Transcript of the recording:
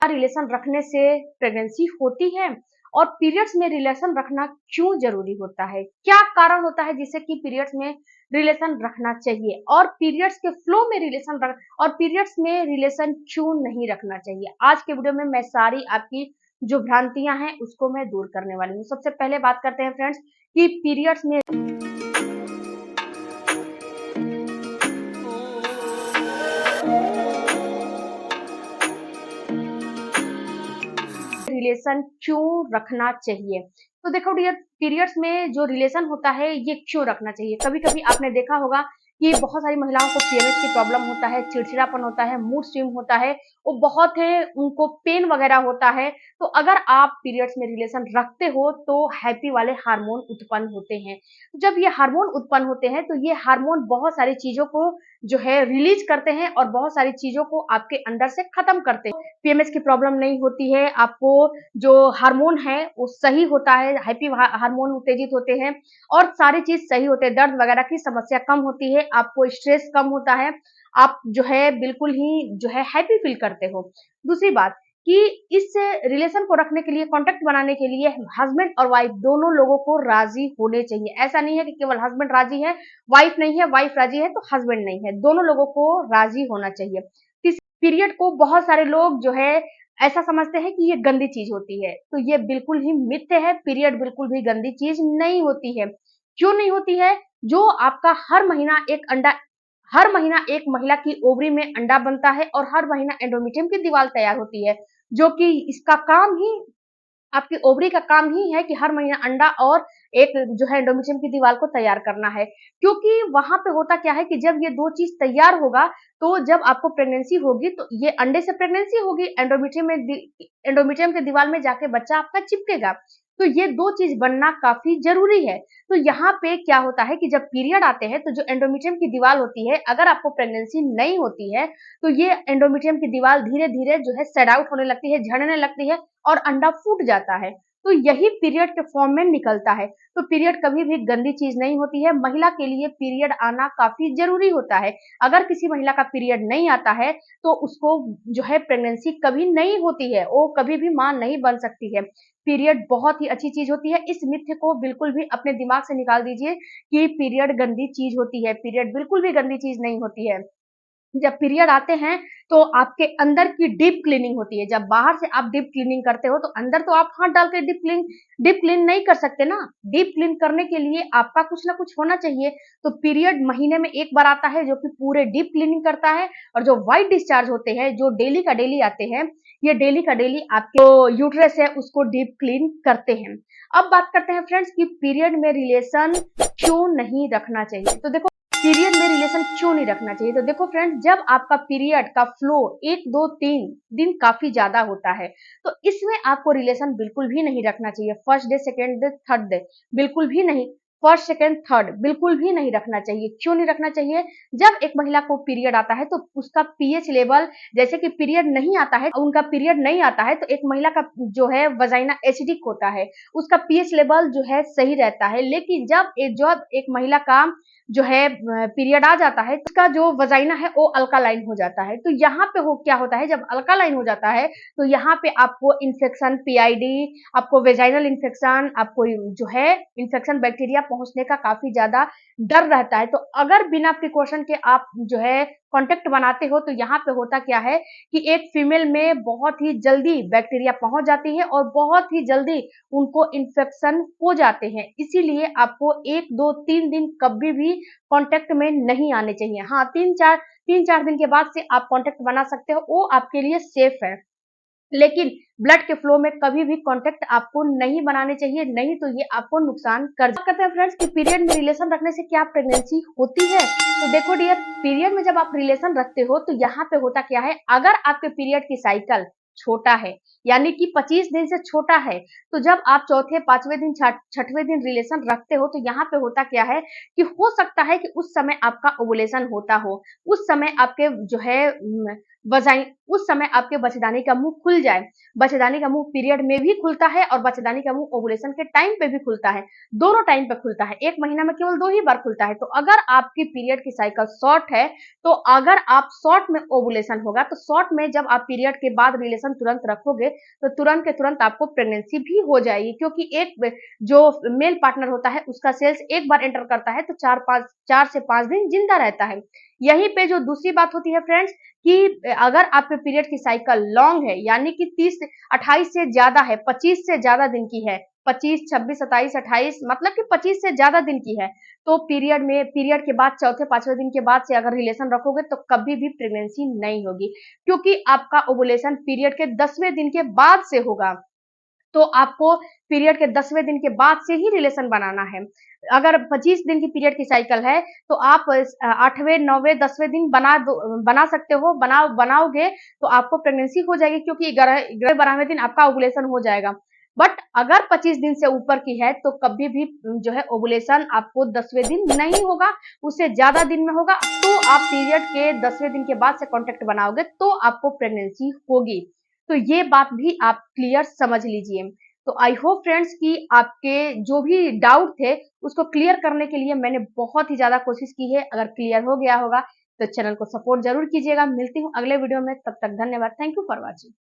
Relation रखने से pregnancy होती है और पीरियड्स में रिलेशन रखना क्यों जरूरी होता है, क्या कारण होता है जिससे कि पीरियड्स में रिलेशन रखना चाहिए और पीरियड्स के फ्लो में रिलेशन रख और पीरियड्स में रिलेशन क्यों नहीं रखना चाहिए। आज के वीडियो में मैं सारी आपकी जो भ्रांतियां हैं उसको मैं दूर करने वाली हूँ। सबसे पहले बात करते हैं फ्रेंड्स कि पीरियड्स में रिलेशन क्यों रखना चाहिए। तो देखो डियर, पीरियड्स में जो रिलेशन होता है ये क्यों रखना चाहिए। कभी कभी आपने देखा होगा कि बहुत सारी महिलाओं को पीरियड्स की प्रॉब्लम होता है, चिड़चिड़ापन होता है, मूड स्विंग होता है, वो बहुत है, उनको पेन वगैरह होता है। तो अगर आप पीरियड्स में रिलेशन रखते हो तो हैप्पी वाले हार्मोन उत्पन्न होते हैं। जब ये हार्मोन उत्पन्न होते हैं तो ये हार्मोन बहुत सारी चीजों को जो है रिलीज करते हैं और बहुत सारी चीजों को आपके अंदर से खत्म करते हैं। पीएमएस की प्रॉब्लम नहीं होती है, आपको जो हार्मोन है वो सही होता है, हैप्पी हार्मोन उत्तेजित होते हैं और सारी चीज सही होते हैं, दर्द वगैरह की समस्या कम होती है, आपको स्ट्रेस कम होता है, आप जो है बिल्कुल ही जो है हैप्पी फील करते हो। दूसरी बात कि इस रिलेशन को रखने के लिए, कांटेक्ट बनाने के लिए हस्बैंड और वाइफ दोनों लोगों को राजी होने चाहिए। ऐसा नहीं है कि केवल हस्बैंड राजी है, वाइफ नहीं है, वाइफ राजी है तो हस्बैंड नहीं है, दोनों लोगों को राजी होना चाहिए। पीरियड को बहुत सारे लोग जो है ऐसा समझते हैं कि ये गंदी चीज होती है, तो ये बिल्कुल ही मिथ्य है। पीरियड बिल्कुल भी गंदी चीज नहीं होती है। क्यों नहीं होती है? जो आपका हर महीना एक महिला की ओवरी में अंडा बनता है और हर महीना एंडोमेट्रियम की दीवार तैयार होती है, जो कि इसका काम ही, आपकी ओवरी का काम ही है कि हर महीना अंडा और एक जो है एंडोमेट्रियम की दीवार को तैयार करना है। क्योंकि वहां पे होता क्या है कि जब ये दो चीज तैयार होगा तो जब आपको प्रेगनेंसी होगी तो ये अंडे से प्रेगनेंसी होगी, एंडोमेट्रियम के दीवार में जाके बच्चा आपका चिपकेगा। तो ये दो चीज बनना काफी जरूरी है। तो यहाँ पे क्या होता है कि जब पीरियड आते हैं तो जो एंडोमेट्रियम की दीवार होती है, अगर आपको प्रेगनेंसी नहीं होती है तो ये एंडोमेट्रियम की दीवार धीरे धीरे जो है सेड आउट होने लगती है, झड़ने लगती है और अंडा फूट जाता है। तो यही पीरियड के फॉर्म में निकलता है। तो पीरियड कभी भी गंदी चीज नहीं होती है, महिला के लिए पीरियड आना काफी जरूरी होता है। अगर किसी महिला का पीरियड नहीं आता है तो उसको जो है प्रेगनेंसी कभी नहीं होती है, वो कभी भी मां नहीं बन सकती है। पीरियड बहुत ही अच्छी चीज होती है, इस मिथ्य को बिल्कुल भी अपने दिमाग से निकाल दीजिए कि पीरियड गंदी चीज होती है। पीरियड बिल्कुल भी गंदी चीज नहीं होती है। जब पीरियड आते हैं तो आपके अंदर की डीप क्लीनिंग होती है। जब बाहर से आप डीप क्लीनिंग करते हो तो अंदर तो आप हाथ डाल के डीप क्लीन नहीं कर सकते ना। डीप क्लीन करने के लिए आपका कुछ ना कुछ होना चाहिए। तो पीरियड महीने में एक बार आता है जो कि पूरे डीप क्लीनिंग करता है और जो व्हाइट डिस्चार्ज होते हैं जो डेली का डेली आते हैं, ये डेली का डेली आपके जो यूट्रस है उसको डीप क्लीन करते हैं। अब बात करते हैं फ्रेंड्स कि पीरियड में रिलेशन क्यों नहीं रखना चाहिए। तो देखो, पीरियड में रिलेशन क्यों नहीं रखना चाहिए। तो देखो फ्रेंड्स, जब आपका पीरियड का फ्लो 1 2 3 दिन काफी ज्यादा होता है तो इसमें आपको रिलेशन बिल्कुल भी नहीं रखना चाहिए। First day, second day, third day बिल्कुल भी नहीं। फर्स्ट सेकेंड थर्ड बिल्कुल भी नहीं रखना चाहिए। क्यों नहीं रखना चाहिए? जब एक महिला को पीरियड आता है तो उसका पीएच लेवल, जैसे कि पीरियड नहीं आता है, उनका पीरियड नहीं आता है तो एक महिला का जो है वजाइना एसिडिक होता है, उसका पीएच लेवल जो है सही रहता है। लेकिन जब एक महिला का जो है पीरियड आ जाता है, उसका जो वजाइना है वो अल्कालाइन हो जाता है। तो यहाँ पे क्या होता है, जब अल्कालाइन हो जाता है तो यहाँ पे आपको इन्फेक्शन, पीआईडी, आपको वेजाइनल इन्फेक्शन, आपको जो है इन्फेक्शन, बैक्टीरिया पहुंचने का काफी ज्यादा डर रहता है। तो अगर बिना प्रिकॉशन के आप जो है कांटेक्ट बनाते हो तो यहाँ पे होता क्या है कि एक फीमेल में बहुत ही जल्दी बैक्टीरिया पहुंच जाती है और बहुत ही जल्दी उनको इन्फेक्शन हो जाते हैं। इसीलिए आपको 1 2 3 दिन कभी भी कांटेक्ट में नहीं आने चाहिए। हाँ, 3 4 दिन के बाद से आप कांटेक्ट बना सकते हो, वो आपके लिए सेफ है। लेकिन ब्लड के फ्लो में कभी भी कांटेक्ट आपको नहीं बनाने चाहिए, नहीं तो ये आपको नुकसान कर करते हैं फ्रेंड्स कि पीरियड में रिलेशन रखने से क्या प्रेगनेंसी होती है। तो देखो डियर, पीरियड में जब आप रिलेशन रखते हो तो यहाँ पे होता क्या है, अगर आपके पीरियड की साइकिल छोटा है, यानी कि 25 दिन से छोटा है, तो जब आप चौथे, पांचवें दिन, छठवें दिन रिलेशन रखते हो तो यहाँ पे होता क्या है कि हो सकता है कि उस समय आपका ओवुलेशन होता हो, उस समय आपके जो है वजाइन उस समय आपके बच्चेदानी का मुंह खुल जाए। बच्चेदानी का मुंह पीरियड में भी खुलता है और बच्चेदानी का मुंह ओवुलेशन के टाइम पे भी खुलता है, दोनों टाइम पे खुलता है। एक महीना में केवल 2 ही बार खुलता है। तो अगर आपकी पीरियड की साइकिल शॉर्ट है, तो अगर आप शॉर्ट में ओवुलेशन होगा, तो शॉर्ट में जब आप पीरियड के बाद रिलेशन तुरंत रखोगे, तो तुरंत के तुरंत आपको प्रेगनेंसी भी हो जाएगी, क्योंकि एक जो मेल पार्टनर होता है उसका सेल्स एक बार एंटर करता है तो 4 से 5 दिन जिंदा रहता है। यहीं पे जो दूसरी बात होती है फ्रेंड्स, कि अगर आपके पीरियड की साइकिल लॉन्ग है, यानी कि 30 28 से ज्यादा है, 25 से ज्यादा दिन की है, 25 26 27 28, मतलब कि 25 से ज्यादा दिन की है, तो पीरियड के बाद चौथे पांचवें दिन के बाद से अगर रिलेशन रखोगे तो कभी भी प्रेगनेंसी नहीं होगी, क्योंकि आपका ओवुलेशन पीरियड के 10वें दिन के बाद से होगा। तो आपको पीरियड के 10वें दिन के बाद से ही रिलेशन बनाना है। अगर 25 दिन की पीरियड की साइकिल है, तो आप 8वें 9वें 10वें दिन बना सकते हो, बनाओगे तो आपको प्रेगनेंसी हो जाएगी, क्योंकि 11वें 12वें दिन आपका ओवुलेशन हो जाएगा। बट अगर 25 दिन से ऊपर की है, तो कभी भी जो है ओवुलेशन आपको 10वें दिन नहीं होगा, उससे ज्यादा दिन में होगा। तो आप पीरियड के 10वें दिन के बाद से कॉन्टेक्ट बनाओगे तो आपको प्रेगनेंसी होगी। तो ये बात भी आप क्लियर समझ लीजिए। तो आई होप फ्रेंड्स कि आपके जो भी डाउट थे उसको क्लियर करने के लिए मैंने बहुत ही ज्यादा कोशिश की है। अगर क्लियर हो गया होगा तो चैनल को सपोर्ट जरूर कीजिएगा। मिलती हूँ अगले वीडियो में, तब तक धन्यवाद। Thank you for watching.